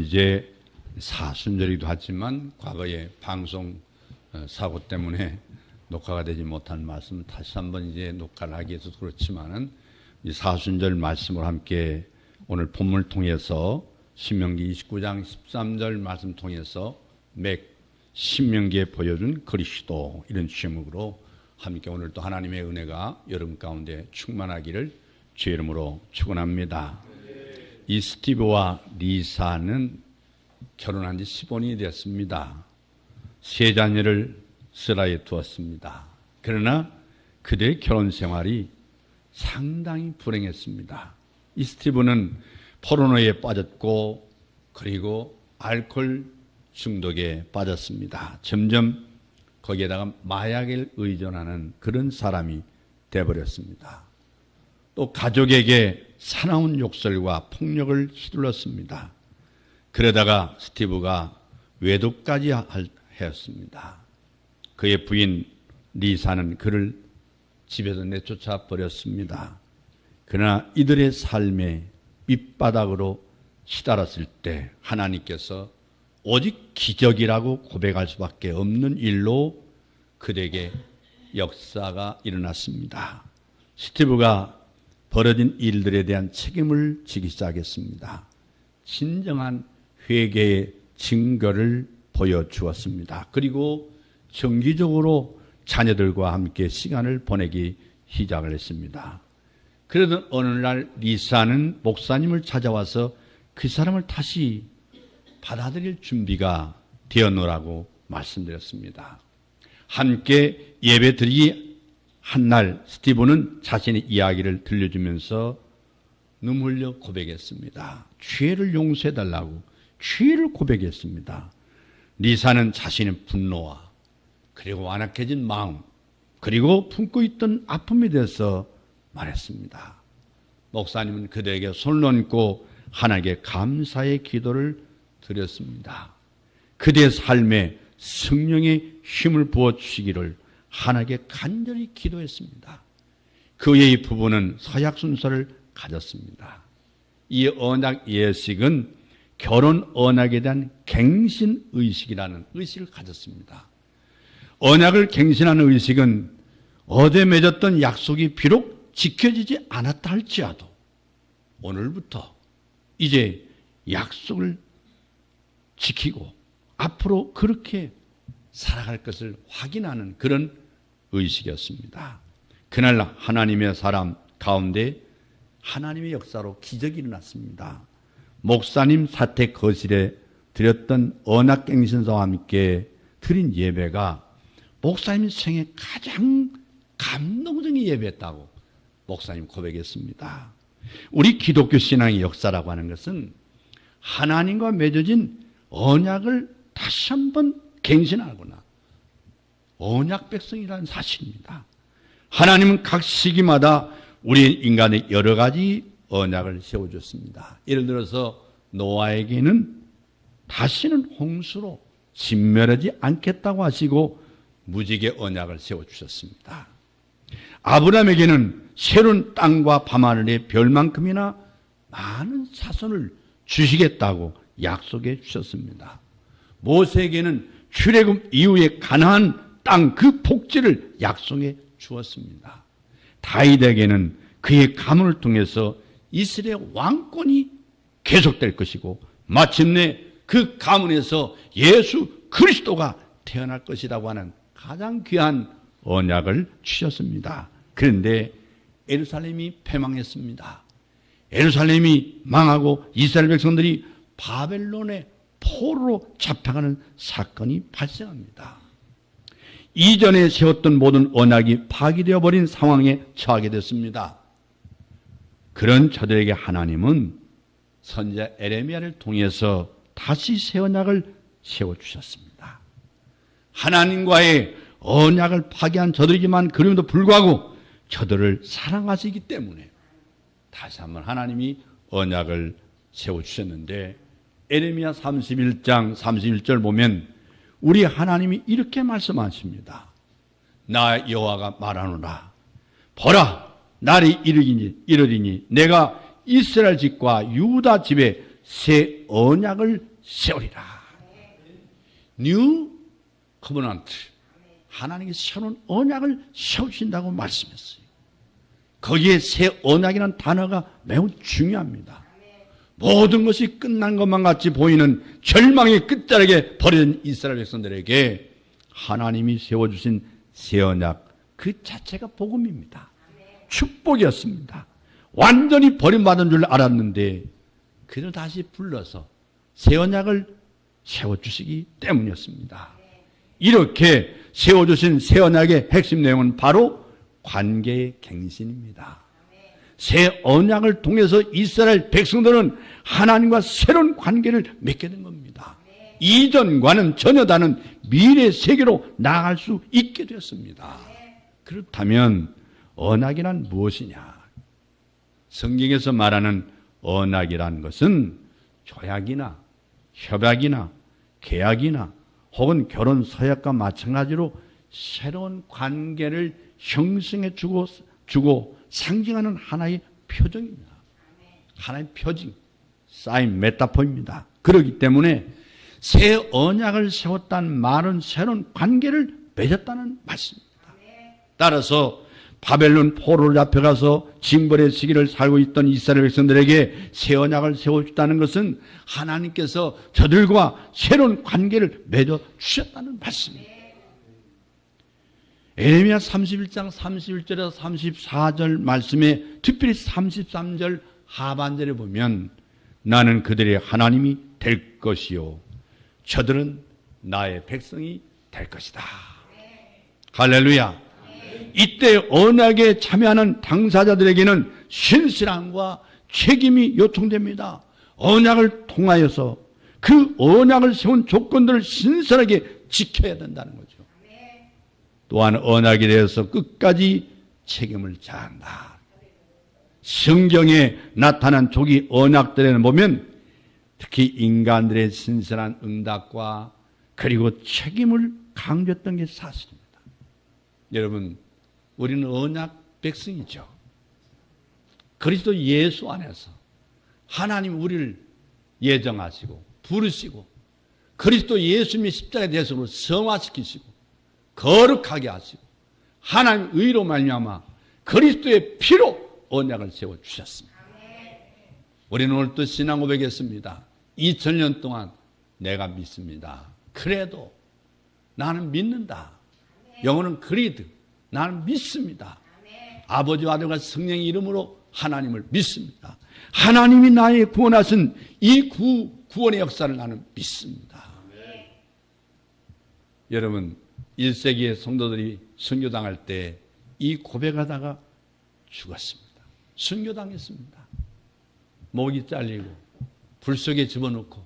오늘은 이제 사순절이기도 하지만 과거에 방송 사고 때문에 녹화가 되지 못한 말씀 다시 한번 이제 녹화를 하기 위해서 그렇지만은 이 사순절 말씀을 함께 오늘 본문을 통해서 신명기 29장 13절 말씀 통해서 맥 신명기에 보여준 그리스도 이런 제목으로 함께 오늘도 하나님의 은혜가 여러분 가운데 충만하기를 주의 이름으로 축원합니다. 이 스티브와 리사는 결혼한 지 15년이 됐습니다. 세 자녀를 스라에 두었습니다. 그러나 그들의 결혼 생활이 상당히 불행했습니다. 이 스티브는 포르노에 빠졌고 그리고 알코올 중독에 빠졌습니다. 점점 거기에다가 마약에 의존하는 그런 사람이 되어버렸습니다. 또 가족에게 사나운 욕설과 폭력을 휘둘렀습니다. 그러다가 스티브가 외도까지 하였습니다. 그의 부인 리사는 그를 집에서 내쫓아 버렸습니다. 그러나 이들의 삶에 밑바닥으로 치달았을 때 하나님께서 오직 기적이라고 고백할 수밖에 없는 일로 그에게 역사가 일어났습니다. 스티브가 벌어진 일들에 대한 책임을 지기 시작했습니다. 진정한 회개의 증거를 보여주었습니다. 그리고 정기적으로 자녀들과 함께 시간을 보내기 시작을 했습니다. 그러던 어느 날 리사는 목사님을 찾아와서 그 사람을 다시 받아들일 준비가 되어놓으라고 말씀드렸습니다. 함께 예배 드리기 한 날 스티브는 자신의 이야기를 들려주면서 눈물 흘려 고백했습니다. 죄를 용서해달라고 죄를 고백했습니다. 리사는 자신의 분노와 그리고 완악해진 마음 그리고 품고 있던 아픔에 대해서 말했습니다. 목사님은 그들에게 손을 얹고 하나님께 감사의 기도를 드렸습니다. 그들의 삶에 성령의 힘을 부어주시기를 하나님께 간절히 기도했습니다. 그의 부부는 서약 순서를 가졌습니다. 이 언약 예식은 결혼 언약에 대한 갱신의식이라는 의식을 가졌습니다. 언약을 갱신하는 의식은 어제 맺었던 약속이 비록 지켜지지 않았다 할지라도 오늘부터 이제 약속을 지키고 앞으로 그렇게 살아갈 것을 확인하는 그런 의식이었습니다. 그날 하나님의 사람 가운데 하나님의 역사로 기적이 일어났습니다. 목사님 사택 거실에 드렸던 언약갱신서와 함께 드린 예배가 목사님 생애 가장 감동적인 예배였다고 목사님 고백했습니다. 우리 기독교 신앙의 역사라고 하는 것은 하나님과 맺어진 언약을 다시 한번 갱신하거나 언약 백성이라는 사실입니다. 하나님은 각 시기마다 우리 인간의 여러 가지 언약을 세워줬습니다. 예를 들어서 노아에게는 다시는 홍수로 진멸하지 않겠다고 하시고 무지개 언약을 세워주셨습니다. 아브라함에게는 새로운 땅과 밤하늘의 별만큼이나 많은 자손을 주시겠다고 약속해 주셨습니다. 모세에게는 출애굽 이후에 가나안 땅 그 복지를 약속해 주었습니다. 다윗에게는 그의 가문을 통해서 이스라엘 왕권이 계속될 것이고 마침내 그 가문에서 예수 그리스도가 태어날 것이라고 하는 가장 귀한 언약을 주셨습니다. 그런데 예루살렘이 패망했습니다. 예루살렘이 망하고 이스라엘 백성들이 바벨론의 포로로 잡혀가는 사건이 발생합니다. 이전에 세웠던 모든 언약이 파기되어 버린 상황에 처하게 됐습니다. 그런 저들에게 하나님은 선지자 에레미야를 통해서 다시 새 언약을 세워주셨습니다. 하나님과의 언약을 파기한 저들이지만 그럼에도 불구하고 저들을 사랑하시기 때문에 다시 한번 하나님이 언약을 세워주셨는데 에레미야 31장 31절 보면 우리 하나님이 이렇게 말씀하십니다. 나 여호와가 말하노라. 보라 날이 이르리니 내가 이스라엘 집과 유다 집에 새 언약을 세우리라. 뉴 커버넌트. 하나님께 새로운 언약을 세우신다고 말씀했어요. 거기에 새 언약이라는 단어가 매우 중요합니다. 모든 것이 끝난 것만 같이 보이는 절망의 끝자락에 버려진 이스라엘 백성들에게 하나님이 세워주신 새 언약 그 자체가 복음입니다. 축복이었습니다. 완전히 버림받은 줄 알았는데 그를 다시 불러서 새 언약을 세워주시기 때문이었습니다. 이렇게 세워주신 새 언약의 핵심 내용은 바로 관계의 갱신입니다. 새 언약을 통해서 이스라엘 백성들은 하나님과 새로운 관계를 맺게 된 겁니다. 이전과는 전혀 다른 미래 세계로 나아갈 수 있게 되었습니다. 그렇다면 언약이란 무엇이냐? 성경에서 말하는 언약이란 것은 조약이나 협약이나 계약이나 혹은 결혼 서약과 마찬가지로 새로운 관계를 형성해 주고 상징하는 하나의 표정입니다. 하나의 표징, 사인, 메타포입니다. 그렇기 때문에 새 언약을 세웠다는 말은 새로운 관계를 맺었다는 말씀입니다. 따라서 바벨론 포로로 잡혀가서 징벌의 시기를 살고 있던 이스라엘 백성들에게 새 언약을 세워주다는 것은 하나님께서 저들과 새로운 관계를 맺어 주셨다는 말씀입니다. 에레미야 31장 31절에서 34절 말씀에 특별히 33절 하반절에 보면 나는 그들의 하나님이 될 것이요 저들은 나의 백성이 될 것이다. 할렐루야. 이때 언약에 참여하는 당사자들에게는 신실함과 책임이 요청됩니다. 언약을 통하여서 그 언약을 세운 조건들을 신실하게 지켜야 된다는 거죠. 또한 언약에 대해서 끝까지 책임을 다한다. 성경에 나타난 조기 언약들에는 보면 특히 인간들의 신실한 응답과 그리고 책임을 강조했던 게 사실입니다. 여러분, 우리는 언약 백성이죠. 그리스도 예수 안에서 하나님 우리를 예정하시고 부르시고 그리스도 예수님의 십자가의 대속으로 성화시키시고 거룩하게 하시고 하나님 의로 말미암아 그리스도의 피로 언약을 세워주셨습니다. 우리는 오늘 또 신앙 고백했습니다. 2000년 동안 내가 믿습니다. 그래도 나는 믿는다. 영어는 그리드. 나는 믿습니다. 아버지와 아들과 성령의 이름으로 하나님을 믿습니다. 하나님이 나의 구원하신 이 구원의 역사를 나는 믿습니다. 여러분 1세기의 성도들이 순교당할 때 이 고백하다가 죽었습니다. 순교당했습니다. 목이 잘리고 불 속에 집어넣고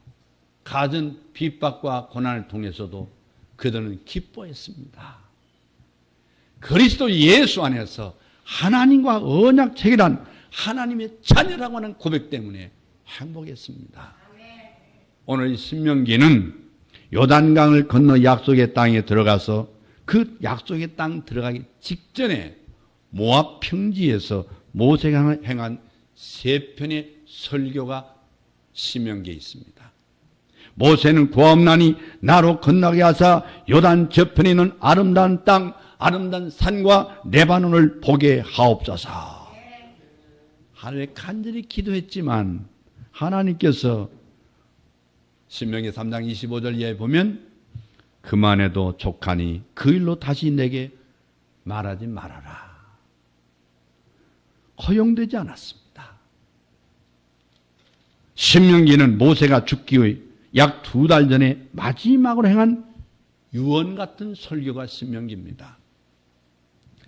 갖은 핍박과 고난을 통해서도 그들은 기뻐했습니다. 그리스도 예수 안에서 하나님과 언약 체결한 하나님의 자녀라고 하는 고백 때문에 행복했습니다. 오늘 신명기는 요단강을 건너 약속의 땅에 들어가서 그 약속의 땅 들어가기 직전에 모압 평지에서 모세가 행한 세 편의 설교가 신명기에 있습니다. 모세는 구하옵나니 나로 건너게 하사 요단 저편에 있는 아름다운 땅, 아름다운 산과 레바논을 보게 하옵소서. 하늘에 간절히 기도했지만 하나님께서 신명기 3장 25절 이하에 보면 그만해도 족하니 그 일로 다시 내게 말하지 말아라. 허용되지 않았습니다. 신명기는 모세가 죽기 약 2달 전에 마지막으로 행한 유언 같은 설교가 신명기입니다.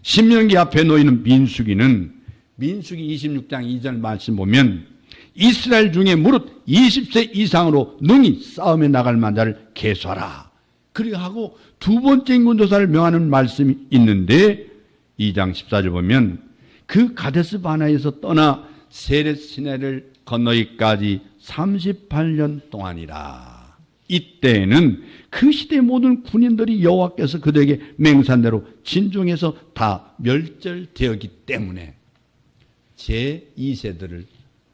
신명기 앞에 놓이는 민수기는 민수기 26장 2절 말씀 보면 이스라엘 중에 무릇 20세 이상으로 능히 싸움에 나갈 만자를 계수하라. 그리고 하고 두 번째 인군조사를 명하는 말씀이 있는데 2장 14절 보면 그 가데스 바나에서 떠나 세렛 시내를 건너기까지 38년 동안이라. 이때에는 그 시대의 모든 군인들이 여호와께서 그들에게 맹산대로 진중해서 다 멸절되었기 때문에 제2세들을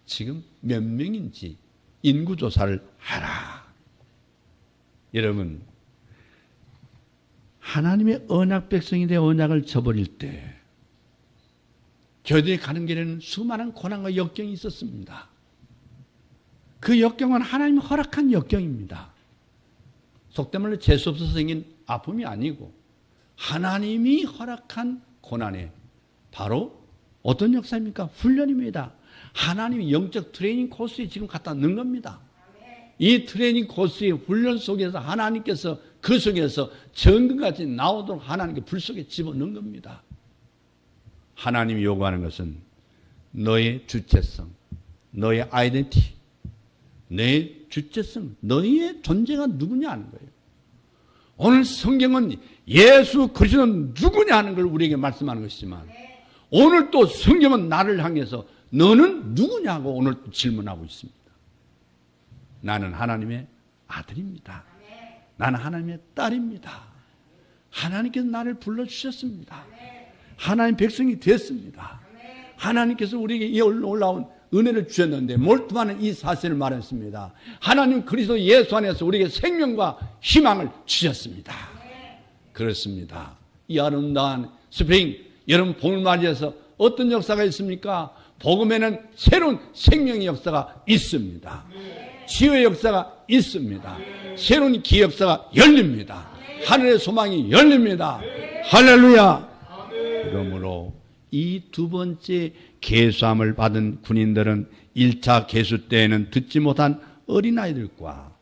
지금 몇 명인지 인구조사를 하라. 여러분, 하나님의 언약 백성이 되어 언약을 저버릴 때 저희들이 가는 길에는 수많은 고난과 역경이 있었습니다. 그 역경은 하나님이 허락한 역경입니다. 속된 말로 재수 없어서 생긴 아픔이 아니고 하나님이 허락한 고난에 바로 어떤 역사입니까? 훈련입니다. 하나님이 영적 트레이닝 코스에 지금 갖다 넣은 겁니다. 이 트레이닝 코스의 훈련 속에서 하나님께서 그 속에서 정금같이 나오도록 하나님께 불 속에 집어넣은 겁니다. 하나님이 요구하는 것은 너의 주체성, 너의 아이덴티티, 너의 주체성, 너의 존재가 누구냐 하는 거예요. 오늘 성경은 예수 그리스도는 누구냐 하는 걸 우리에게 말씀하는 것이지만 오늘 또 성경은 나를 향해서 너는 누구냐고 오늘 또 질문하고 있습니다. 나는 하나님의 아들입니다. 나는 하나님의 딸입니다. 하나님께서 나를 불러주셨습니다. 하나님 백성이 됐습니다. 하나님께서 우리에게 올라온 은혜를 주셨는데 몰두하는 이 사실을 말했습니다. 하나님 그리스도 예수 안에서 우리에게 생명과 희망을 주셨습니다. 그렇습니다. 이 아름다운 스프링, 여러분 봄을 맞이해서 어떤 역사가 있습니까? 복음에는 새로운 생명의 역사가 있습니다. 치유의 역사가 있습니다. 새로운 기회 역사가 열립니다. 하늘의 소망이 열립니다. 할렐루야. 그러므로 이 두 번째 계수함을 받은 군인들은 1차 계수 때에는 듣지 못한 어린아이들과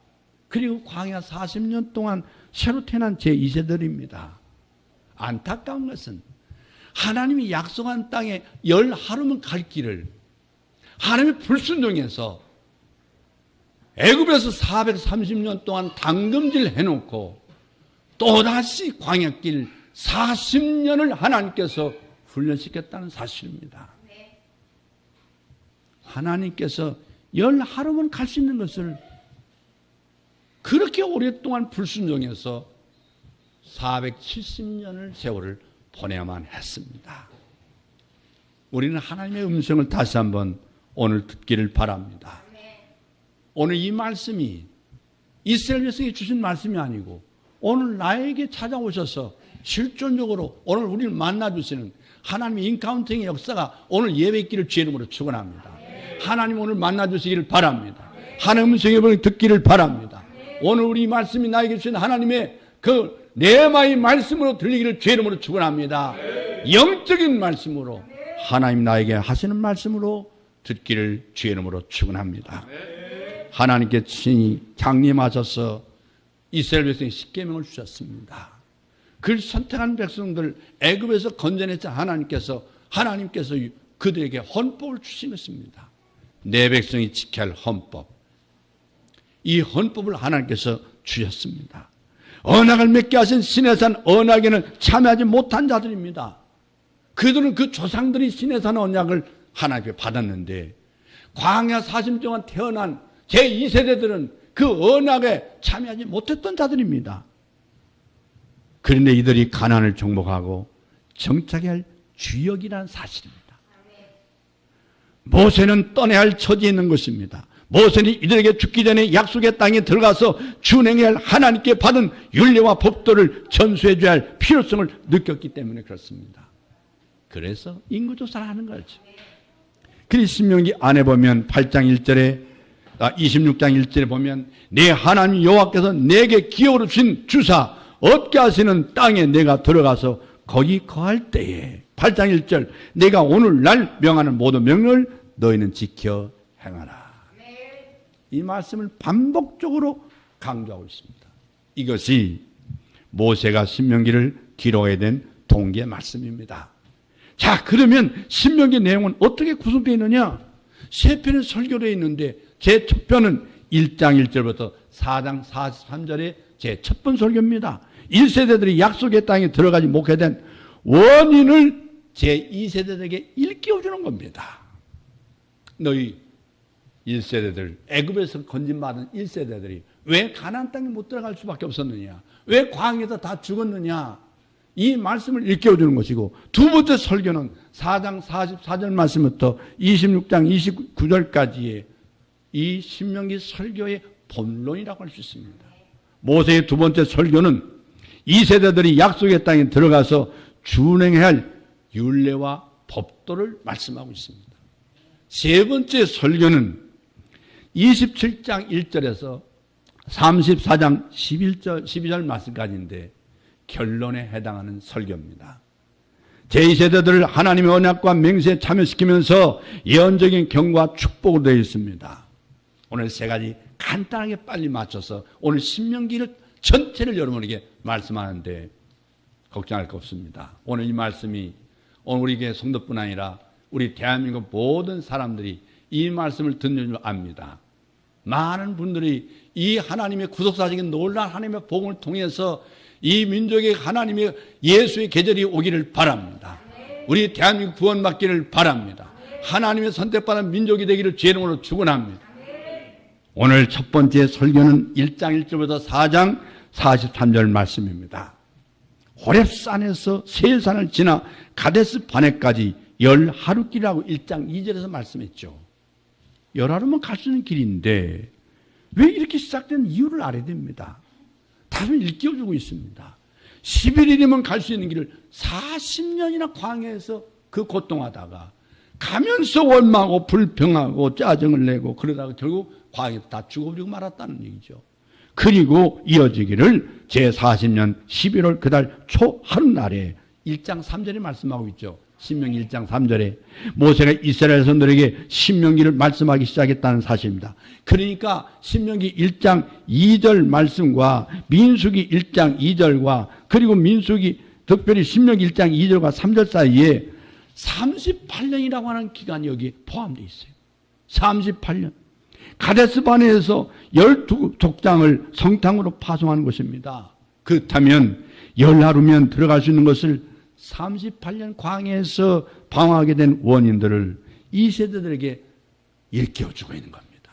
그리고 광야 40년 동안 새로 태어난 제2세들입니다. 안타까운 것은 하나님이 약속한 땅에 10하루면 갈 길을 하나님이 불순종해서 애굽에서 430년 동안 당금질 해놓고 또다시 광야길 40년을 하나님께서 훈련시켰다는 사실입니다. 하나님께서 10하루면 갈 수 있는 것을 그렇게 오랫동안 불순종해서 470년을 세월을 보내야만 했습니다. 우리는 하나님의 음성을 다시 한번 오늘 듣기를 바랍니다. 오늘 이 말씀이 이스라엘 백성이 주신 말씀이 아니고 오늘 나에게 찾아오셔서 실존적으로 오늘 우리를 만나주시는 하나님의 인카운팅의 역사가 오늘 예배기를 주의 이름으로 축원합니다. 하나님 오늘 만나주시기를 바랍니다. 하나님 음성을 듣기를 바랍니다. 오늘 우리 말씀이 나에게 주신 하나님의 그 레마의 말씀으로 들리기를 주의 이름으로 축원합니다. 영적인 말씀으로 하나님 나에게 하시는 말씀으로 듣기를 주의 이름으로 축원합니다. 하나님께 친히 강림하셔서 이스라엘 백성에 십계명을 주셨습니다. 그를 선택한 백성들 애굽에서 건져냈자 하나님께서 그들에게 헌법을 주신 것입니다. 내 백성이 지켜야 할 헌법. 이 헌법을 하나님께서 주셨습니다. 언약을 맺게 하신 시내산 언약에는 참여하지 못한 자들입니다. 그들은 그 조상들이 시내산 언약을 하나님께 받았는데 광야 40년 동안 태어난 제2세대들은 그 언약에 참여하지 못했던 자들입니다. 그런데 이들이 가나안을 정복하고 정착해야 할 주역이라는 사실입니다. 모세는 떠나야 할 처지에 있는 것입니다. 모세는 이들에게 죽기 전에 약속의 땅에 들어가서 준행해야 할 하나님께 받은 율례와 법도를 전수해 줘야 할 필요성을 느꼈기 때문에 그렇습니다. 그래서 인구조사를 하는 거죠. 그래서 신명기 안에 보면 8장 1절에 26장 1절에 보면 내 하나님 여호와께서 내게 기업으로 주신 주사 얻게 하시는 땅에 내가 들어가서 거기 거할 때에 8장 1절 내가 오늘 날 명하는 모든 명령을 너희는 지켜 행하라. 이 말씀을 반복적으로 강조하고 있습니다. 이것이 모세가 신명기를 기록하게 된 동기의 말씀입니다. 자, 그러면 신명기 내용은 어떻게 구성되어 있느냐? 세 편의 설교되어 있는데 제 첫 편은 1장 1절부터 4장 43절의 제 첫 번 설교입니다. 1세대들이 약속의 땅에 들어가지 못하게 원인을 제2세대들에게 일깨워주는 겁니다. 너희 1세대들, 애굽에서 건진받은 1세대들이 왜 가나안 땅에 못 들어갈 수밖에 없었느냐? 왜 광야에서 다 죽었느냐? 이 말씀을 일깨워주는 것이고 두 번째 설교는 4장 44절 말씀부터 26장 29절까지의 이 신명기 설교의 본론이라고 할 수 있습니다. 모세의 두 번째 설교는 이 세대들이 약속의 땅에 들어가서 준행해야 할 율례와 법도를 말씀하고 있습니다. 세 번째 설교는 27장 1절에서 34장 12절 말씀까지인데 결론에 해당하는 설교입니다. 제2세대들을 하나님의 언약과 맹세에 참여시키면서 예언적인 경고와 축복으로 되어 있습니다. 오늘 세 가지 간단하게 빨리 맞춰서 오늘 신명기를 전체를 여러분에게 말씀하는데 걱정할 거 없습니다. 오늘 이 말씀이 오늘 우리 교회 성도뿐 아니라 우리 대한민국 모든 사람들이 이 말씀을 듣는 줄 압니다. 많은 분들이 이 하나님의 구속사적인 놀라운 하나님의 복음을 통해서 이 민족의 하나님의 예수의 계절이 오기를 바랍니다. 우리 대한민국 구원받기를 바랍니다. 하나님의 선택받은 민족이 되기를 주의 이름으로 축원합니다. 오늘 첫 번째 설교는 1장 1절부터 4장 43절 말씀입니다. 호렙산에서 세산을 지나 가데스 바네까지 10하루길이라고 1장 2절에서 말씀했죠. 10하루면 갈 수 있는 길인데 왜 이렇게 시작된 이유를 알아야 됩니다. 답을 일깨워주고 있습니다. 11일이면 갈 수 있는 길을 40년이나 광야에서 그 고통하다가 가면서 원망하고 불평하고 짜증을 내고 그러다가 결국 광야에서 다 죽어버리고 말았다는 얘기죠. 그리고 이어지기를 제40년 11월 그달 초 하루날에 1장 3절에 말씀하고 있죠. 신명기 1장 3절에 모세가 이스라엘 선들에게 신명기를 말씀하기 시작했다는 사실입니다. 그러니까 신명기 1장 2절 말씀과 민수기 1장 2절과 그리고 민수기 특별히 신명기 1장 2절과 3절 사이에 38년이라고 하는 기간이 여기 포함되어 있어요. 38년. 가데스 바네에서 12족장을 성탕으로 파송하는 것입니다. 그렇다면 10하루면 들어갈 수 있는 것을 38년 광야에서 방황하게 된 원인들을 이 세대들에게 일깨워주고 있는 겁니다.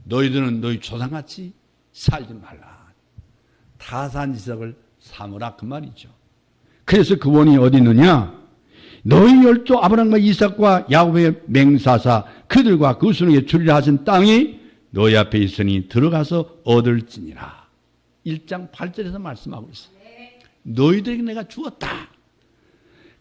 너희들은 너희 조상같이 살지 말라. 타산지석을 삼으라 그 말이죠. 그래서 그 원인이 어디 있느냐? 너희 열조 아브라함과 이삭과 야곱의 맹사사 그들과 그 수능에 주리라 하신 땅이 너희 앞에 있으니 들어가서 얻을지니라. 1장 8절에서 말씀하고 있어요. 너희들에게 내가 주었다.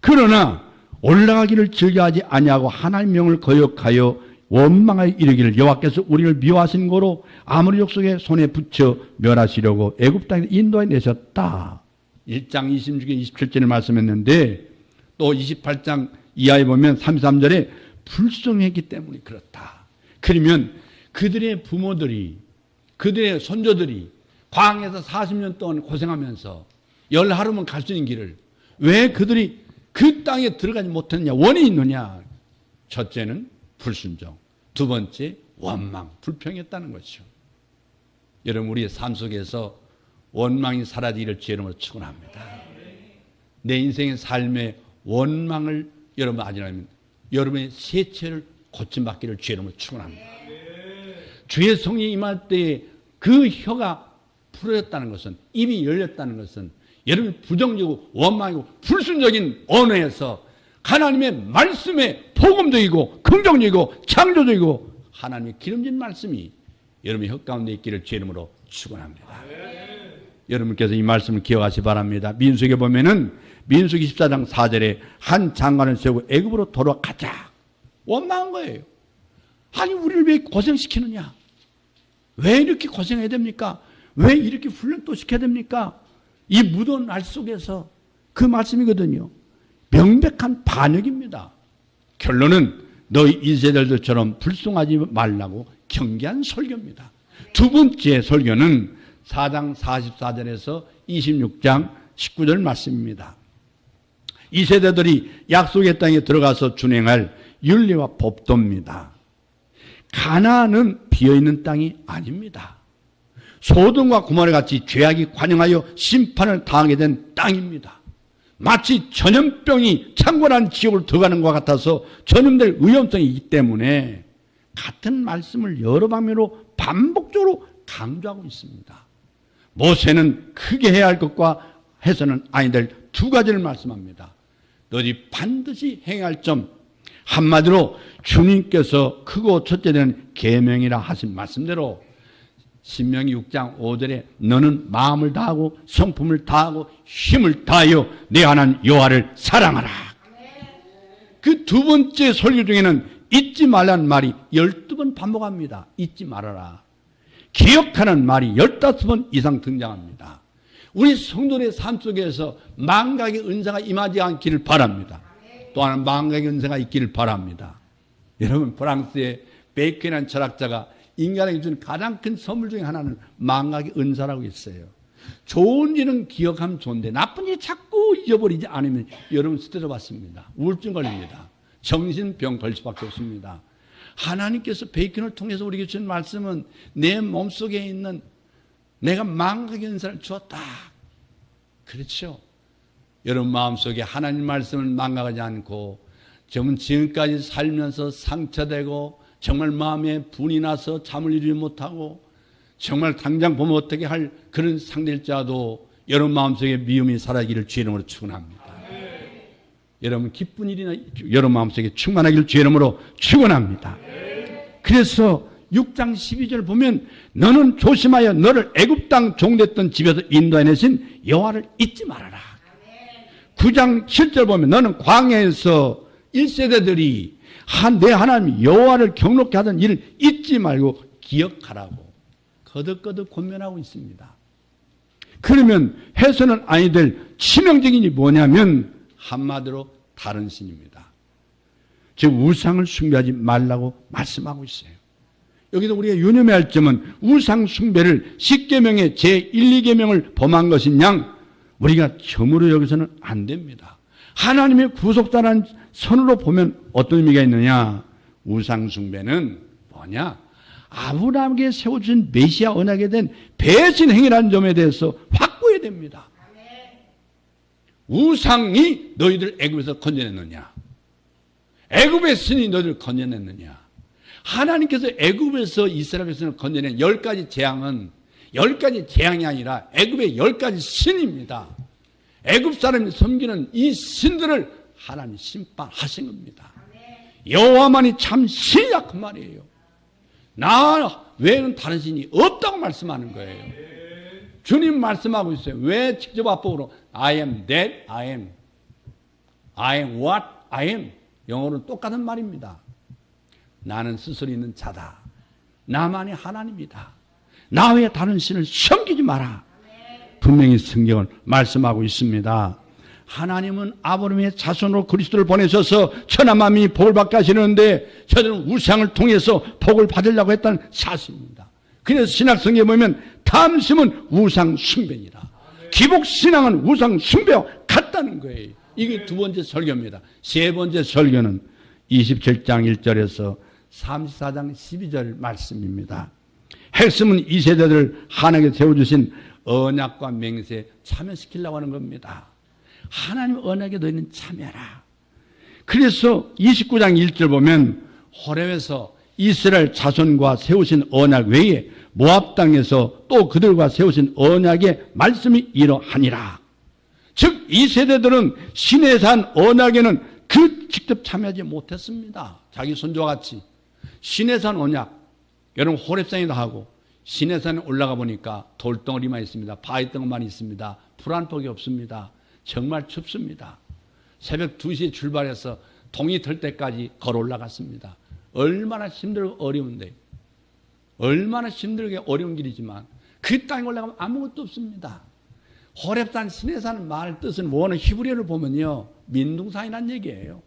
그러나 올라가기를 즐겨하지 아니하고 하나님의 명을 거역하여 원망하여 이르기를 여호와께서 우리를 미워하신 거로 아모리 족속의 손에 붙여 멸하시려고 애굽 땅에 인도해 내셨다. 1장 26절 27절에 말씀했는데 또 28장 이하에 보면 33절에 불순했기 때문에 그렇다. 그러면 그들의 부모들이 그들의 손조들이 광야에서 40년 동안 고생하면서 10하루면 갈 수 있는 길을 왜 그들이 그 땅에 들어가지 못했느냐? 원인이 있느냐? 첫째는 불순종, 두 번째 원망, 불평했다는 것이죠. 여러분 우리의 삶 속에서 원망이 사라지기를 주의 이름으로 축원합니다. 내 인생의 삶에 원망을 여러분 아니라면 여러분의 세체를 고침받기를 주의 이름으로 축원합니다. 주의 성령이 임할 때에 그 혀가 풀어졌다는 것은 입이 열렸다는 것은 여러분 부정적이고 원망이고 불순적인 언어에서 하나님의 말씀에 복음적이고 긍정적이고 창조적이고 하나님의 기름진 말씀이 여러분의 혀 가운데 있기를 주의 이름으로 축원합니다. 여러분께서 이 말씀을 기억하시 바랍니다. 민수기에 보면은 민수기 14장 4절에 한 장관을 세우고 애굽으로 돌아가자. 원망한 거예요. 아니 우리를 왜 고생시키느냐? 왜 이렇게 고생해야 됩니까? 왜 이렇게 훈련 또 시켜야 됩니까? 이 무더운 날 속에서 그 말씀이거든요. 명백한 반역입니다. 결론은 너희 이세대들처럼 불순하지 말라고 경계한 설교입니다. 두 번째 설교는 4장 44절에서 26장 19절 말씀입니다. 이 세대들이 약속의 땅에 들어가서 준행할 윤리와 법도입니다. 가나안은 비어있는 땅이 아닙니다. 소돔과 고모라 같이 죄악이 관영하여 심판을 당하게 된 땅입니다. 마치 전염병이 창궐한 지옥을 들어가는 것 같아서 전염될 위험성이 있기 때문에 같은 말씀을 여러 방면으로 반복적으로 강조하고 있습니다. 모세는 크게 해야 할 것과 해서는 아니 될 두 가지를 말씀합니다. 너희 반드시 행할 점, 한마디로 주님께서 크고 첫째 되는 계명이라 하신 말씀대로 신명기 6장 5절에 너는 마음을 다하고 성품을 다하고 힘을 다하여 내 하나님 여호와를 사랑하라. 그 두 번째 설교 중에는 잊지 말라는 말이 12번 반복합니다. 잊지 말아라. 기억하는 말이 15번 이상 등장합니다. 우리 성도의 삶 속에서 망각의 은사가 임하지 않기를 바랍니다. 또한 망각의 은사가 있기를 바랍니다. 여러분, 프랑스의 베이컨이라는 철학자가 인간에게 준 가장 큰 선물 중에 하나는 망각의 은사라고 있어요. 좋은 일은 기억하면 좋은데 나쁜 일 자꾸 잊어버리지 않으면 여러분 스트레스 받습니다. 우울증 걸립니다. 정신병 걸 수밖에 없습니다. 하나님께서 베이컨을 통해서 우리에게 주신 말씀은 내 몸속에 있는 내가 망각의 은사를 주었다. 그렇죠. 여러분 마음속에 하나님 말씀을 망각하지 않고 정말 지금까지 살면서 상처되고 정말 마음에 분이 나서 잠을 이루지 못하고 정말 당장 보면 어떻게 할 그런 상대일지라도 여러분 마음속에 미움이 사라지기를 주의 이름으로 축원합니다. 여러분 기쁜 일이나 여러분 마음속에 충만하기를 주의 이름으로 축원합니다. 그래서 6장 12절 보면 너는 조심하여 너를 애굽 땅 종됐던 집에서 인도해내신 여호와를 잊지 말아라. 9장 7절 보면 너는 광야에서 1세대들이 내 하나님 여호와를 경록케 하던 일을 잊지 말고 기억하라고 거듭거듭 권면하고 있습니다. 그러면 해서는 아니 될 치명적인 일이 뭐냐면 한마디로 다른 신입니다. 즉 우상을 숭배하지 말라고 말씀하고 있어요. 여기서 우리가 유념해야 할 점은 우상 숭배를 10계명의 제1, 2계명을 범한 것인 양 우리가 점으로 여기서는 안 됩니다. 하나님의 구속자라는 선으로 보면 어떤 의미가 있느냐? 우상 숭배는 뭐냐? 아브라함에게 세워준 메시아 언약에 대한 배신 행위라는 점에 대해서 확고해야 됩니다. 우상이 너희들 애굽에서 건져냈느냐? 애굽의 신이 너희들 건져냈느냐? 하나님께서 애굽에서 이스라엘 백성을 건져낸 10가지 재앙은 10가지 재앙이 아니라 애굽의 10가지 신입니다. 애굽 사람이 섬기는 이 신들을 하나님 심판하신 겁니다. 여호와만이 참 신이야 그 말이에요. 나 외에는 다른 신이 없다고 말씀하는 거예요. 주님 말씀하고 있어요. 왜 직접 앞으로 I am that I am. I am what I am. 영어로는 똑같은 말입니다. 나는 스스로 있는 자다. 나만이 하나님이다. 나 외에 다른 신을 섬기지 마라. 분명히 성경은 말씀하고 있습니다. 하나님은 아브라함의 자손으로 그리스도를 보내셔서 천하만민이 복을 받게 하시는데 저들은 우상을 통해서 복을 받으려고 했다는 사실입니다. 그래서 신학성경에 보면 탐심은 우상 숭배이다. 기복신앙은 우상 숭배와 같다는 거예요. 이게 두 번째 설교입니다. 세 번째 설교는 27장 1절에서 34장 12절 말씀입니다. 핵심은 이 세대들 하나님께 세워주신 언약과 맹세에 참여시키려고 하는 겁니다. 하나님 언약에 너희는 참여하라. 그래서 29장 1절 보면 호렙에서 이스라엘 자손과 세우신 언약 외에 모압 땅에서 또 그들과 세우신 언약의 말씀이 이러하니라. 즉 이 세대들은 신의 산 언약에는 직접 참여하지 못했습니다. 자기 손주와 같이 신의 산 언약, 여러분 호렙산이다 하고 신의 산에 올라가 보니까 돌덩어리만 있습니다. 바위덩어리만 있습니다. 풀 한 폭이 없습니다. 정말 춥습니다. 새벽 2시에 출발해서 동이 들 때까지 걸어 올라갔습니다. 얼마나 힘들고 어려운데, 얼마나 힘들게 어려운 길이지만 그 땅에 올라가면 아무것도 없습니다. 호렙산 시내산 말 뜻은 뭐는 히브리어를 보면요 민둥산이란 얘기예요.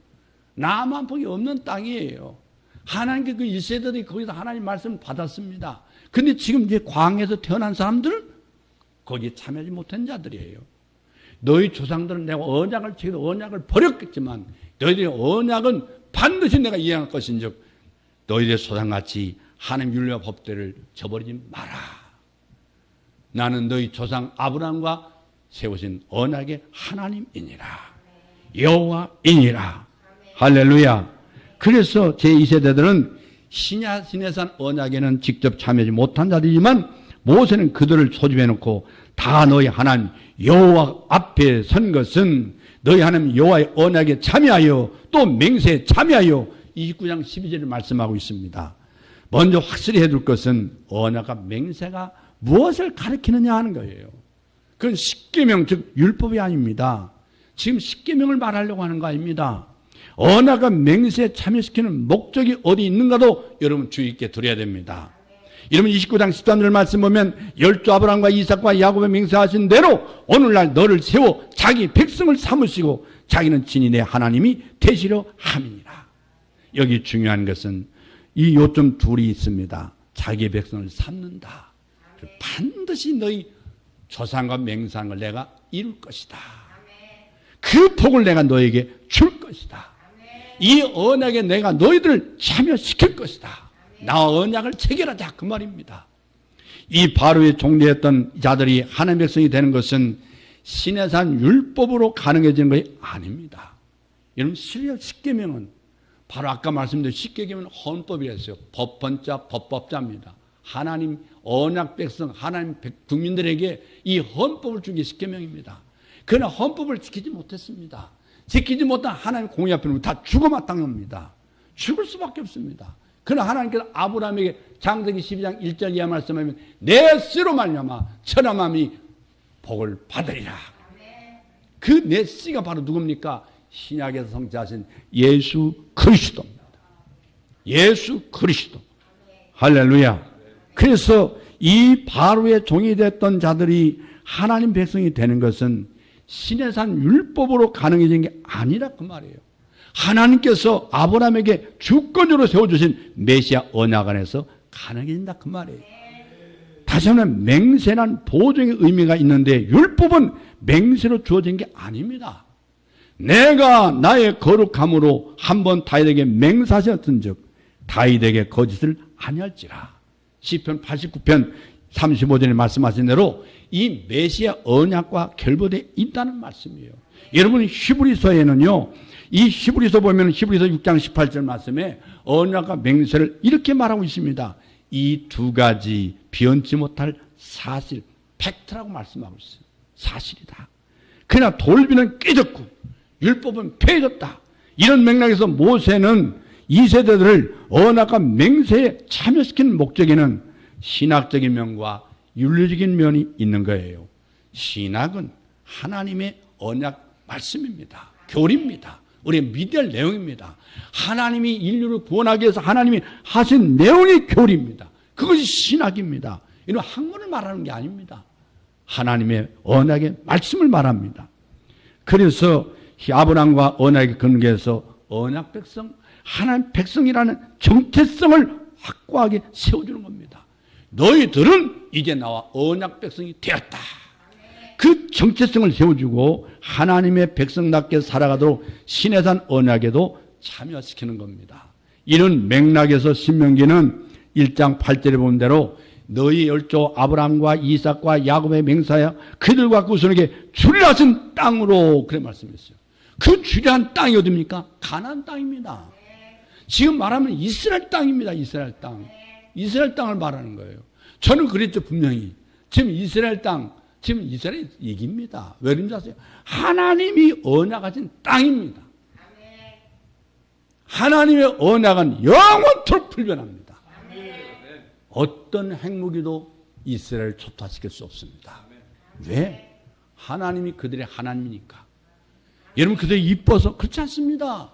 나무 한 폭이 없는 땅이에요. 하나님께 그 1세대들이 거기서 하나님 말씀을 받았습니다. 근데 지금 이제 광야에서 태어난 사람들은 거기에 참여하지 못한 자들이에요. 너희 조상들은 내가 언약을 지키고 언약을 버렸겠지만 너희들의 언약은 반드시 내가 이행할 것인즉 너희들의 조상같이 하나님 율례와 법대를 저버리지 마라. 나는 너희 조상 아브라함과 세우신 언약의 하나님이니라. 여호와이니라. 할렐루야. 그래서 제2세대들은 시내산 언약에는 직접 참여하지 못한 자들이지만 모세는 그들을 소집해놓고 다 너희 하나님 여호와 앞에 선 것은 너희 하나님 여호와의 언약에 참여하여 또 맹세에 참여하여 29장 12절을 말씀하고 있습니다. 먼저 확실히 해둘 것은 언약과 맹세가 무엇을 가리키느냐 하는 거예요. 그건 십계명 즉 율법이 아닙니다. 지금 십계명을 말하려고 하는 거 아닙니다. 언약과 맹세에 참여시키는 목적이 어디 있는가도 여러분 주의 있게 들어야 됩니다. 여러분 29장 13절 말씀 보면 열조 아브라함과 이삭과 야곱의 맹세하신 대로 오늘날 너를 세워 자기 백성을 삼으시고 자기는 친히 내 하나님이 되시려 함이니라. 여기 중요한 것은 이 요점 둘이 있습니다. 자기 백성을 삼는다. 반드시 너희 조상과 맹세한 걸 내가 이룰 것이다. 그 복을 내가 너에게 줄 것이다. 이 언약에 내가 너희들을 참여시킬 것이다. 나와 언약을 체결하자 그 말입니다. 이 바로의 종되었던 자들이 하나님의 백성이 되는 것은 시내산 율법으로 가능해지는 것이 아닙니다. 여러분 십계명은 바로 아까 말씀드린 십계명은 헌법이었어요. 법헌자 법법자입니다. 하나님 언약 백성 하나님 국민들에게 이 헌법을 준 게 십계명입니다. 그러나 헌법을 지키지 못했습니다. 지키지 못한 하나님 공의 앞에는 다 죽어마땅합니다. 죽을 수밖에 없습니다. 그러나 하나님께서 아브라함에게 창세기 12장 1절 이하 말씀하면 내 씨로 말미암아 천하만이 복을 받으리라. 그 내 씨가 바로 누굽니까? 신약에서 성취하신 예수 그리스도입니다. 예수 그리스도. 할렐루야. 그래서 이 바로의 종이 됐던 자들이 하나님 백성이 되는 것은 시내산 율법으로 가능해진 게 아니라 그 말이에요. 하나님께서 아브라함에게 주권으로 세워주신 메시아 언약 안에서 가능해진다 그 말이에요. 다시 한번 맹세란 보증의 의미가 있는데 율법은 맹세로 주어진 게 아닙니다. 내가 나의 거룩함으로 한번 다윗에게 맹세하셨던 즉 다윗에게 거짓을 아니할지라. 시편 89편 35절에 말씀하신 대로 이 메시아 언약과 결부되어 있다는 말씀이에요. 여러분 히브리서에는요. 이 히브리서 보면 히브리서 6장 18절 말씀에 언약과 맹세를 이렇게 말하고 있습니다. 이 두 가지 변치 못할 사실, 팩트라고 말씀하고 있어요. 사실이다. 그러나 돌비는 깨졌고 율법은 폐해졌다. 이런 맥락에서 모세는 이 세대들을 언약과 맹세에 참여시키는 목적에는 신학적인 면과 윤리적인 면이 있는 거예요. 신학은 하나님의 언약 말씀입니다. 교리입니다. 우리가 믿어야 할 내용입니다. 하나님이 인류를 구원하기 위해서 하나님이 하신 내용의 교리입니다. 그것이 신학입니다. 이런 학문을 말하는 게 아닙니다. 하나님의 언약의 말씀을 말합니다. 그래서 아브라함과 언약에 근거해서 언약 백성, 하나님 백성이라는 정체성을 확고하게 세워주는 겁니다. 너희들은 이제 나와 언약 백성이 되었다. 그 정체성을 세워주고 하나님의 백성답게 살아가도록 시내산 언약에도 참여시키는 겁니다. 이런 맥락에서 신명기는 1장 8절에 보는 대로 너희 열조 아브라함과 이삭과 야곱의 맹사야 그들과 그 후손에게 주리라 하신 땅으로 그래 말씀했어요. 그 주리한 땅이 어디입니까? 가나안 땅입니다. 지금 말하면 이스라엘 땅입니다. 이스라엘 땅. 이스라엘 땅을 말하는 거예요. 저는 그랬죠 분명히. 지금 이스라엘 땅, 지금 이스라엘 얘기입니다. 왜 그런지 아세요? 하나님이 언약하신 땅입니다. 하나님의 언약은 영원토록 불변합니다. 어떤 핵무기도 이스라엘을 초토화시킬 수 없습니다. 왜? 하나님이 그들의 하나님이니까. 여러분 그들이 이뻐서 그렇지 않습니다.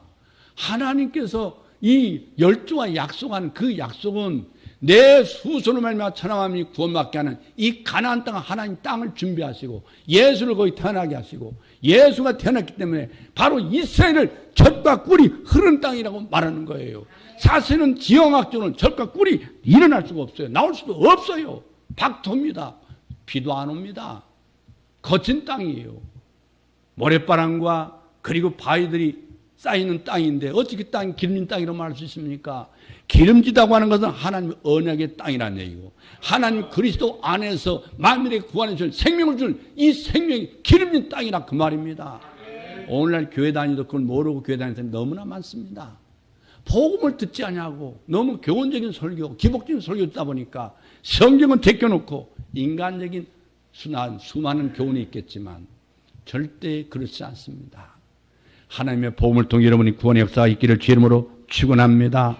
하나님께서 이 열조와 약속한 그 약속은 내 후손을 말미암아 천하만민이 구원받게 하는 이 가나안 땅 하나님 땅을 준비하시고 예수를 거기 태어나게 하시고 예수가 태어났기 때문에 바로 이스라엘을 젖과 꿀이 흐르는 땅이라고 말하는 거예요. 사실은 지형학적으로는 젖과 꿀이 일어날 수가 없어요. 나올 수도 없어요. 박토입니다. 비도 안 옵니다. 거친 땅이에요. 모래바람과 그리고 바위들이 쌓이는 땅인데 어떻게 땅이 기름진 땅이라고 말할 수 있습니까? 기름지다고 하는 것은 하나님의 언약의 땅이라는 얘기고 하나님 그리스도 안에서 만민에게 구원해 줄 생명을 줄 이 생명이 기름진 땅이라 그 말입니다. 오늘날 교회 다니도 그걸 모르고 교회 다니는 사람이 너무나 많습니다. 복음을 듣지 않냐고 너무 교훈적인 설교, 기복적인 설교 듣다 보니까 성경은 제껴놓고 인간적인 수많은 교훈이 있겠지만 절대 그렇지 않습니다. 하나님의 복음을 통해 여러분이 구원의 역사가 있기를 주 이름으로 축원합니다.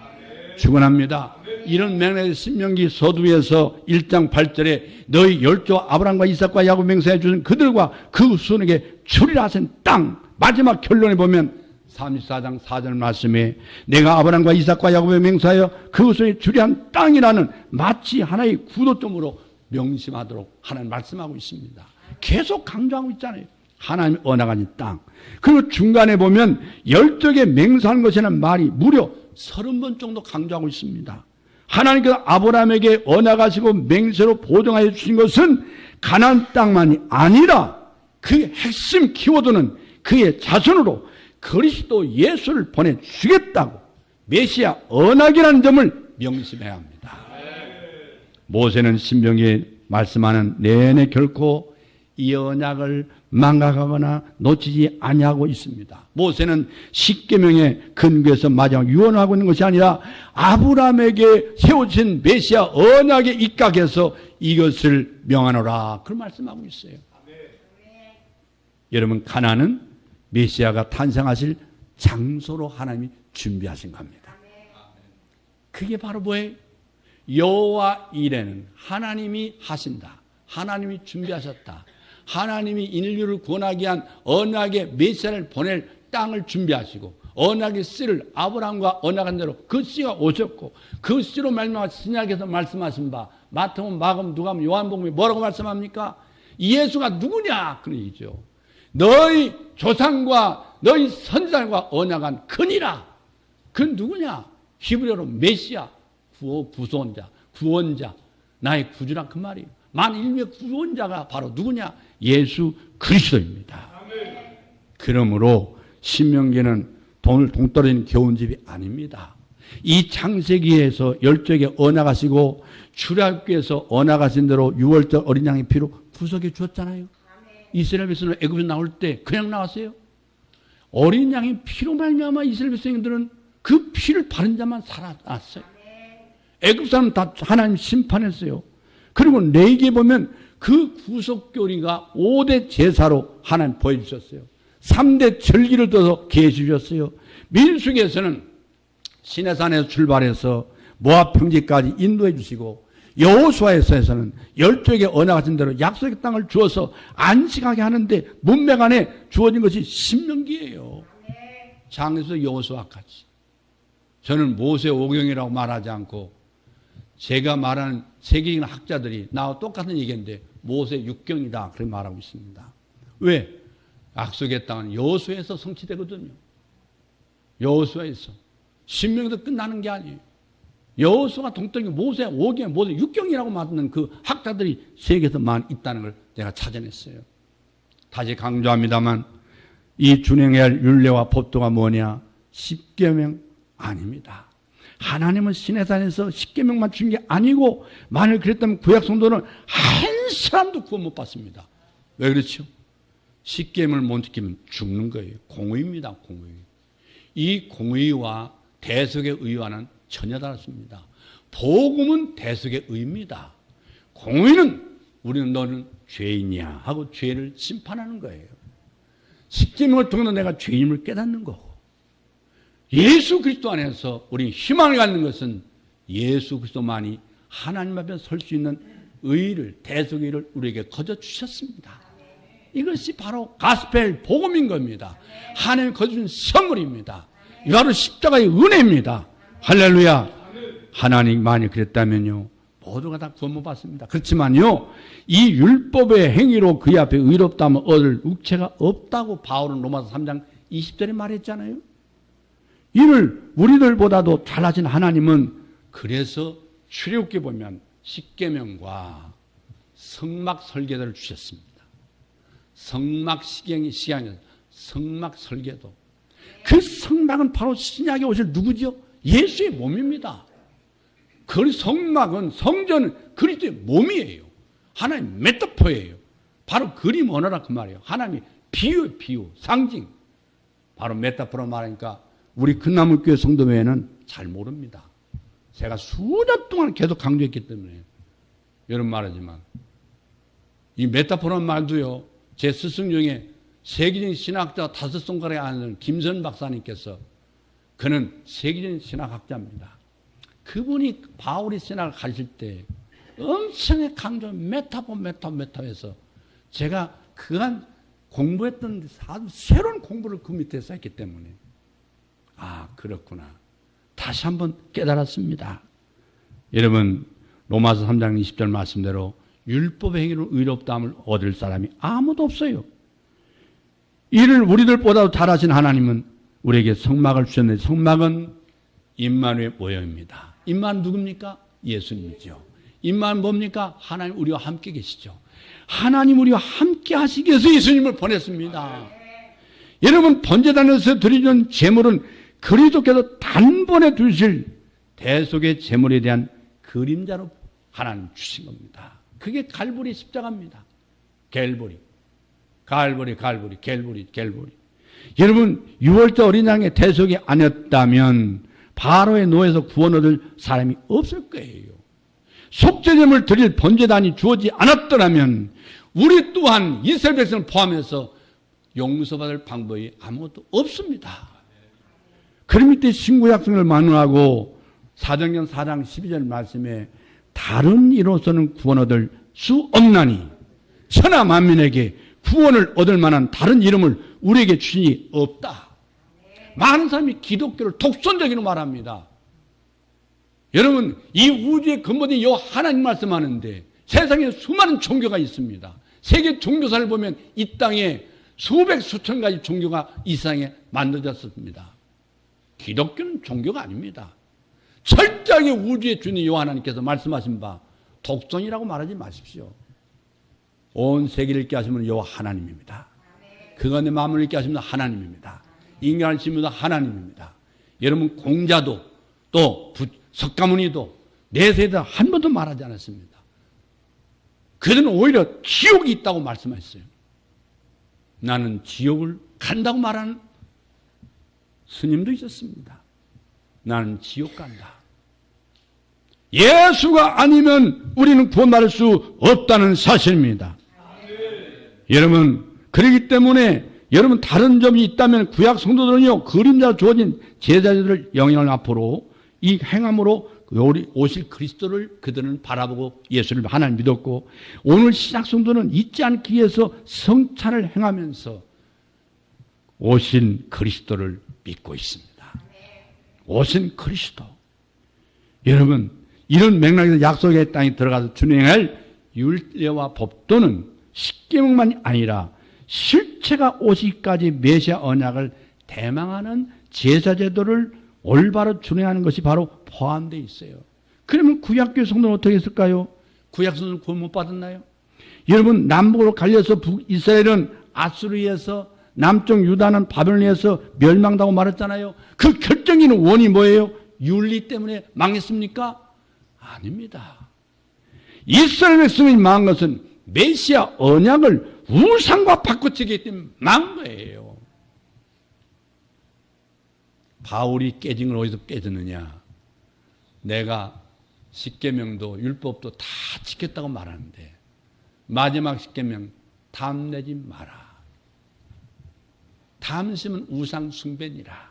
축원합니다. 이런 맥락의 신명기 서두에서 1장 8절에 너희 열조 아브라함과 이삭과 야곱 맹세해 주신 그들과 그 후손에게 주리라 하신 땅, 마지막 결론에 보면 34장 4절 말씀에 내가 아브라함과 이삭과 야곱에 맹세하여 그 후손에 주리한 땅이라는 마치 하나의 구도점으로 명심하도록 하나님 말씀하고 있습니다. 계속 강조하고 있잖아요. 하나님의 언약한 땅. 그리고 중간에 보면 열적에 맹세하는 것이라는 말이 무려 30번 정도 강조하고 있습니다. 하나님께서 아브라함에게 언약하시고 맹세로 보증하여 주신 것은 가나안 땅만이 아니라 그의 핵심 키워드는 그의 자손으로 그리스도 예수를 보내주겠다고 메시아 언약이라는 점을 명심해야 합니다. 모세는 신명기에 말씀하는 내내 결코 이 언약을 망각하거나 놓치지 아니하고 있습니다. 모세는 십계명의 근거에서 마지막 유언하고 있는 것이 아니라 아브라함에게 세워진 메시아 언약에 입각해서 이것을 명하노라 그런 말씀하고 있어요. 여러분 가나안은 메시아가 탄생하실 장소로 하나님이 준비하신 겁니다. 그게 바로 뭐예요? 여호와 이레는 하나님이 하신다. 하나님이 준비하셨다. 하나님이 인류를 구원하기 위한 언약의 메시아를 보낼 땅을 준비하시고 언약의 씨를 아브라함과 언약한 대로 그 씨가 오셨고 그 씨로 말미암아 신약에서 말씀하신 바 마태복음, 마가복음, 누가복음, 요한복음이 뭐라고 말씀합니까? 예수가 누구냐? 그런 얘기죠. 너희 조상과 너희 선지자들과 언약한 그니라. 그 누구냐? 히브리어로 메시아, 구원자, 나의 구주라 그 말이에요. 만인류의 구원자가 바로 누구냐? 예수 그리스도입니다. 그러므로 신명기는 동떨어진 교훈집이 아닙니다. 이 창세기에서 열적에 언약하시고 출애굽기에서 언약하신 대로 6월절 어린 양의 피로 구속해 주었잖아요. 이스라엘 백성은 애굽에서 나올 때 그냥 나왔어요. 어린 양의 피로 말미암아 이스라엘 백성들은 그 피를 바른 자만 살아났어요. 애굽 사람 다 하나님 심판했어요. 그리고 레위기에 보면 그 구속교리가 5대 제사로 하나님 보여주셨어요. 3대 절기를 둬서 계시주셨어요. 민수기에서는 시내산에서 출발해서 모압 평지까지 인도해 주시고 여호수아에서는 열조에게 언약하신 대로 약속의 땅을 주어서 안식하게 하는데 문맥 안에 주어진 것이 신명기예요. 장에서 여호수아까지. 저는 모세 오경이라고 말하지 않고 제가 말하는 세계적인 학자들이 나와 똑같은 얘기인데 모세 육경이다 그렇게 말하고 있습니다. 왜? 약속의 땅은 여호수아에서 성취되거든요. 여호수아에서. 신명기도 끝나는 게 아니에요. 여호수아가 동떨기 모세 5경, 모세 6경이라고 말하는 그 학자들이 세계에서만 있다는 걸 내가 찾아냈어요. 다시 강조합니다만 이 준행해야 할 율례와 법도가 뭐냐? 십계명 아닙니다. 하나님은 시내산에서 십계명만 준 게 아니고 만일 그랬다면 구약 성도는 한 사람도 구원 못 받습니다. 왜 그렇죠? 십계명을 못 지키면 죽는 거예요. 공의입니다. 공의. 이 공의와 대속의 의와는 전혀 다릅니다. 복음은 대속의 의입니다. 공의는 우리는 너는 죄인이야 하고 죄를 심판하는 거예요. 십계명을 통해서 내가 죄인임을 깨닫는 거고 예수 그리스도 안에서 우리 희망을 갖는 것은 예수 그리스도만이 하나님 앞에 설 수 있는 의를 대속의 의를 우리에게 거저 주셨습니다. 이것이 바로 가스펠 복음인 겁니다. 하나님이 거저준 선물입니다. 이 바로 십자가의 은혜입니다. 할렐루야. 하나님만이 그랬다면요 모두가 다 구원 못 받습니다. 그렇지만요 이 율법의 행위로 그의 앞에 의롭다면 얻을 육체가 없다고 바울은 로마서 3장 20절에 말했잖아요. 이를 우리들보다도 잘하신 하나님은 그래서 출애굽기에 보면 십계명과 성막 설계도를 주셨습니다. 성막 시경에서 성막 설계도. 그 성막은 바로 신약에 오실 누구죠? 예수의 몸입니다. 그 성막은 성전은 그리스도의 몸이에요. 하나님 메타포예요. 바로 그림 언어라 그 말이에요. 하나님이 비유, 상징. 바로 메타포로 말하니까 우리 큰나무교회 성도 외에는 잘 모릅니다. 제가 수년 동안 계속 강조했기 때문에 여러분 말하지만 이 메타포라는 말도요 제 스승 중에 세계적인 신학자 5손가락에 앉는 김선 박사님께서, 그는 세계적인 신학학자입니다. 그분이 바울이 신학을 가르칠 때 엄청나게 강조 메타해서 제가 그간 공부했던 아주 새로운 공부를 그 밑에서 했기 때문에 아, 그렇구나. 다시 한번 깨달았습니다. 여러분, 로마서 3장 20절 말씀대로 율법의 행위로 의롭다함을 얻을 사람이 아무도 없어요. 이를 우리들보다도 잘하신 하나님은 우리에게 성막을 주셨는데, 성막은 임마누엘 모형입니다. 임마는 누굽니까? 예수님이죠. 임마는 뭡니까? 하나님 우리와 함께 계시죠. 하나님 우리와 함께 하시기 위해서 예수님을 보냈습니다. 여러분, 번제단에서 드리는 제물은 그리스도께서 단번에 주실 대속의 제물에 대한 그림자로 하나님 주신 겁니다. 그게 갈보리 십자가입니다. 갤보리. 여러분, 6월절 어린 양의 대속이 아니었다면 바로의 노예에서 구원 얻을 사람이 없을 거예요. 속죄제물 드릴 번제단이 주어지지 않았더라면 우리 또한 이스라엘 백성을 포함해서 용서받을 방법이 아무것도 없습니다. 그럼 이때 신구약성을 만회하고 사도행전 4장 12절 말씀에 다른 이로서는 구원 얻을 수 없나니 천하 만민에게 구원을 얻을 만한 다른 이름을 우리에게 주시니 없다. 많은 사람이 기독교를 독선적으로 말합니다. 여러분, 이 우주의 근본이 요 하나님 말씀하는데 세상에 수많은 종교가 있습니다. 세계 종교사를 보면 이 땅에 수백 수천 가지 종교가 이 세상에 만들어졌습니다. 기독교는 종교가 아닙니다. 철저하게 우주의 주인 요 하나님께서 말씀하신 바 독선이라고 말하지 마십시오. 온 세계를 있게 하시면 요 하나님입니다. 그가 내 마음을 있게 하시면 하나님입니다. 인간을 지으면서 하나님입니다. 여러분, 공자도 또 석가모니도 내세에다 한 번도 말하지 않았습니다. 그들은 오히려 지옥이 있다고 말씀하셨어요. 나는 지옥을 간다고 말하는 스님도 있었습니다. 나는 지옥 간다. 예수가 아니면 우리는 구원받을 수 없다는 사실입니다. 여러분, 그렇기 때문에 여러분, 다른 점이 있다면 구약 성도들은요, 그림자로 주어진 제자들을 영향을 앞으로 이 행함으로 오실 그리스도를 그들은 바라보고 예수를 하나님 믿었고, 오늘 신약 성도는 잊지 않기 위해서 성찬을 행하면서 오신 그리스도를 믿고 있습니다. 오신 그리스도. 여러분, 이런 맥락에서 약속의 땅에 들어가서 준행할 율례와 법도는 십계명만이 아니라 실체가 오시기까지 메시아 언약을 대망하는 제사제도를 올바로 준행하는 것이 바로 포함되어 있어요. 그러면 구약교회 성도는 어떻게 했을까요? 구약 성도는 구원 못 받았나요? 여러분, 남북으로 갈려서 북이스라엘은 아수르에서, 남쪽 유다는 바벨론에서 멸망당하고 말았잖아요. 그 결정적인 원인이 뭐예요? 윤리 때문에 망했습니까? 아닙니다. 이스라엘 백성이 망한 것은 메시아 언약을 우상과 바꾸치기 때문에 망한 거예요. 바울이 깨진 건 어디서 깨졌느냐? 내가 십계명도 율법도 다 지켰다고 말하는데 마지막 십계명 탐내지 마라. 탐심은 우상 숭배니라.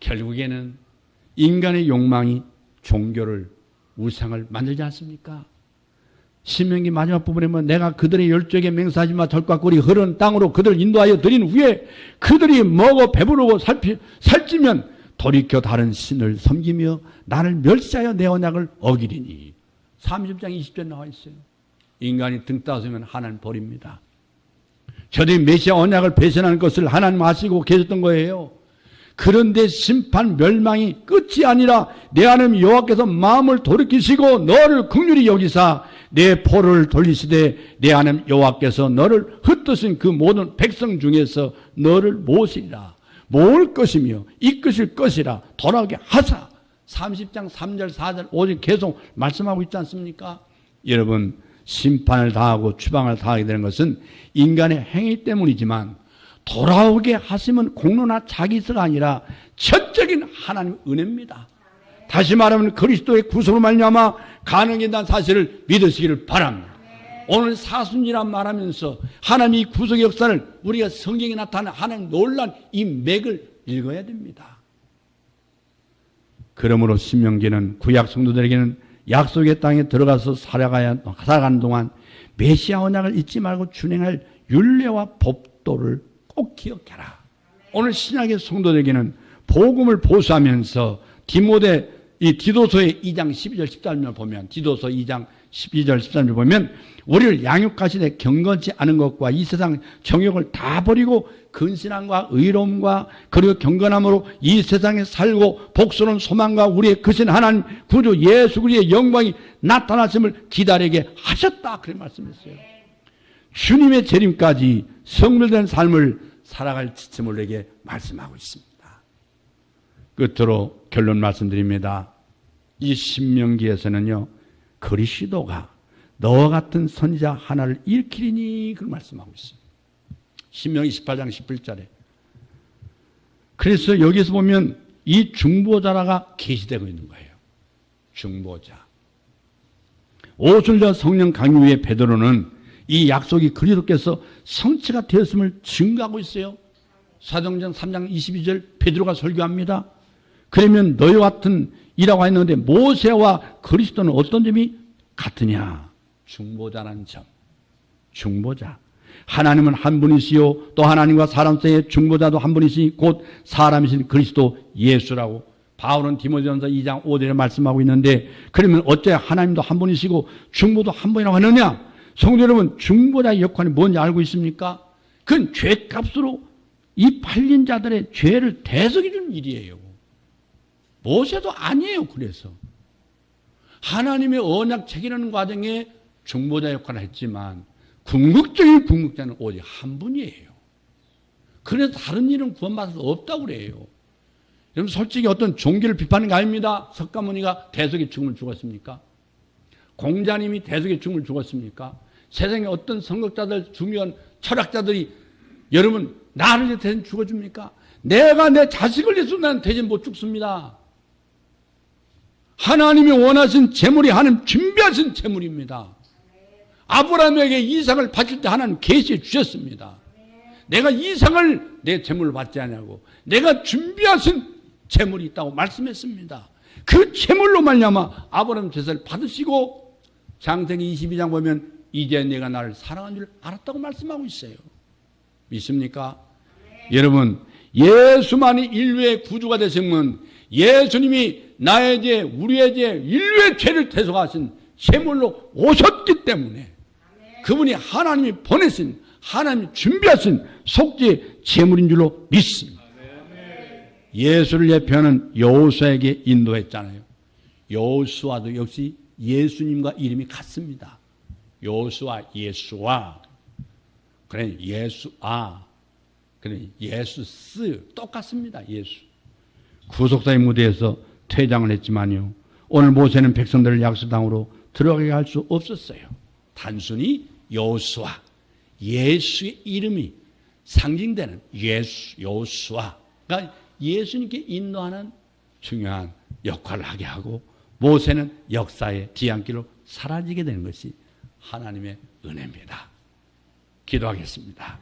결국에는 인간의 욕망이 종교를, 우상을 만들지 않습니까? 신명기 마지막 부분에 보면 내가 그들의 열조에게 맹세하지 마 들과 꿀이 흐르는 땅으로 그들을 인도하여 드린 후에 그들이 먹어 배부르고 살찌면 돌이켜 다른 신을 섬기며 나를 멸시하여 내 언약을 어기리니. 30장 20절 나와 있어요. 인간이 등 따서면 하나님 버립니다. 저들이 메시아 언약을 배신하는 것을 하나님 아시고 계셨던 거예요. 그런데 심판 멸망이 끝이 아니라 내 하나님 여호와께서 마음을 돌이키시고 너를 긍휼히 여기사 내 포를 돌리시되 내 하나님 여호와께서 너를 흩으신 그 모든 백성 중에서 너를 모으시리라. 모을 것이며 이끄실 것이라 돌아오게 하사. 30장 3절 4절 5절 계속 말씀하고 있지 않습니까? 여러분, 심판을 당하고 추방을 당하게 되는 것은 인간의 행위 때문이지만 돌아오게 하시면 공로나 자기스가 아니라 전적인 하나님의 은혜입니다. 다시 말하면 그리스도의 구속으로 말미암아 가능하다는 사실을 믿으시기를 바랍니다. 오늘 사순이란 말하면서 하나님의 구속의 역사를 우리가 성경에 나타나는 하나님 놀란 이 맥을 읽어야 됩니다. 그러므로 신명기는 구약 성도들에게는 약속의 땅에 들어가서 살아가는 동안 메시아 언약을 잊지 말고 준행할 율례와 법도를 꼭 기억해라. 오늘 신약의 성도들에게는 복음을 보수하면서 디도서의 2장 12절 13절 보면 디도서 2장 12절 13절 보면 우리를 양육하시되 경건치 않은 것과 이 세상 정욕을 다 버리고 근신함과 의로움과 그리고 경건함으로 이 세상에 살고 복스러운 소망과 우리의 크신 하나님 구주 예수 그리스도의 영광이 나타나심을 기다리게 하셨다. 그런 말씀했어요. 주님의 재림까지 성별된 삶을 살아갈 지침을 우리에게 말씀하고 있습니다. 끝으로 결론 말씀드립니다. 이 신명기에서는요, 그리스도가 너와 같은 선지자 하나를 일으키리니 그걸 말씀하고 있어요. 신명기 18장 11절에. 그래서 여기서 보면 이 중보자라가 계시되고 있는 거예요. 중보자. 오순절 성령 강림 후에 베드로는 이 약속이 그리스도께서 성취가 되었음을 증거하고 있어요. 사도행전 3장 22절 베드로가 설교합니다. 그러면 너희와 같은 이라고 했는데 모세와 그리스도는 어떤 점이 같으냐? 중보자라는 점. 중보자. 하나님은 한 분이시요 또 하나님과 사람 사이의 중보자도 한 분이시니 곧 사람이신 그리스도 예수라고 바울은 디모데전서 2장 5절에 말씀하고 있는데, 그러면 어째 하나님도 한 분이시고 중보도 한 분이라고 하느냐? 성도 여러분, 중보자의 역할이 뭔지 알고 있습니까? 그건 죄값으로 이 팔린 자들의 죄를 대속해 주는 일이에요. 모세도 아니에요. 그래서 하나님의 언약 체결하는 과정에 중보자 역할을 했지만 궁극적인 궁극자는 오직 한 분이에요. 그래서 다른 일은 구원받을 수 없다고 그래요. 여러분, 솔직히 어떤 종교를 비판하는 거 아닙니다. 석가모니가 대속의 죽음을 죽었습니까? 공자님이 대속의 죽음을 죽었습니까? 세상에 어떤 선각자들, 중요한 철학자들이 여러분 나를 위해 대신 죽어줍니까? 내가 내 자식을 위해서 나는 대신 못 죽습니다. 하나님이 원하신 재물이 하나님 준비하신 재물입니다. 아브라함에게 이삭을 바칠 때 하나님 계시해 주셨습니다. 내가 이삭을 내 재물을 받지 않냐고, 내가 준비하신 재물이 있다고 말씀했습니다. 그 재물로 말미암아 아브라함 제사를 받으시고 창세기 22장 보면 이제 내가 나를 사랑한 줄 알았다고 말씀하고 있어요. 믿습니까? 여러분, 예수만이 인류의 구주가 되시면 예수님이 나의 죄, 우리의 죄, 인류의 죄를 대속하신 제물로 오셨기 때문에 그분이 하나님이 보내신, 하나님이 준비하신 속죄 제물인 줄로 믿습니다. 예수를 예표하는 여호수아에게 인도했잖아요. 여호수아도 역시 예수님과 이름이 같습니다. 여호수아, 예수와, 그래 예수아, 그래 예수스 똑같습니다. 예수. 구속사의 무대에서 퇴장을 했지만요, 오늘 모세는 백성들을 약속 땅으로 들어가게 할 수 없었어요. 단순히 여호수아, 예수의 이름이 상징되는 예수, 여호수아가 예수님께 인도하는 중요한 역할을 하게 하고, 모세는 역사의 뒤안길로 사라지게 되는 것이 하나님의 은혜입니다. 기도하겠습니다.